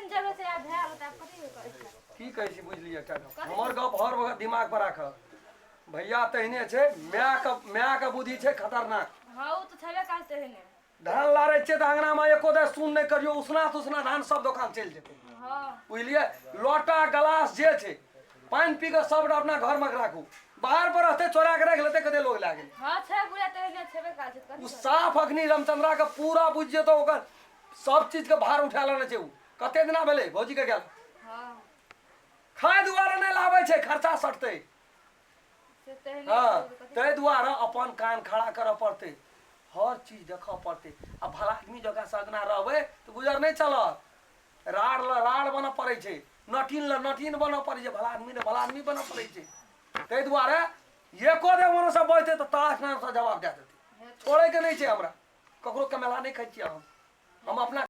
तीन जगह से आ भेल त कथि करे की कहै छी बुझलियै हमर गप हर वक्त दिमाग पर राख भैया तहिने छै माय के बुद्धि छै खतरनाक हां उ त छबे काल तेहने धान लारै छियै तऽ अंगना में एको दे सुन नहीं करियो उसना तुसना धान सब दुकान चल जेतै हां बुझलिए लोटा गिलास जे छै पानी पी के सब अपना घर में राखू बाहर पर रहते चोरा के रख लेते कते लोग लागे हां छै बुढ़ा तेहने छबे काल छै कथि उ साफ अग्नि रामचंद्रा के पूरा बुझिए तो ओकर सब चीज के भार उठा लेने छै उ कते दिना भेले भौजी के गेल हां खाए दुआरे नहीं लाबै छै खर्चा सटते से तेहने हां तै दुआरे अपन कान खड़ा करऽ पड़ते हर चीज देखऽ पड़ते आ भला आदमी जगह सगना रहबै तो गुजर नहीं चलत राड़ बनऽ पड़ै छै नटीन बनऽ पड़ै छै भला आदमी बनऽ पड़ै छै तै दुआरे एको दे मनो सब बैठे तो ताश नाम से जवाब दे देते छोड़े के नहीं छै हमरा ककरो कमेला नहीं खाइ छियै हम अपना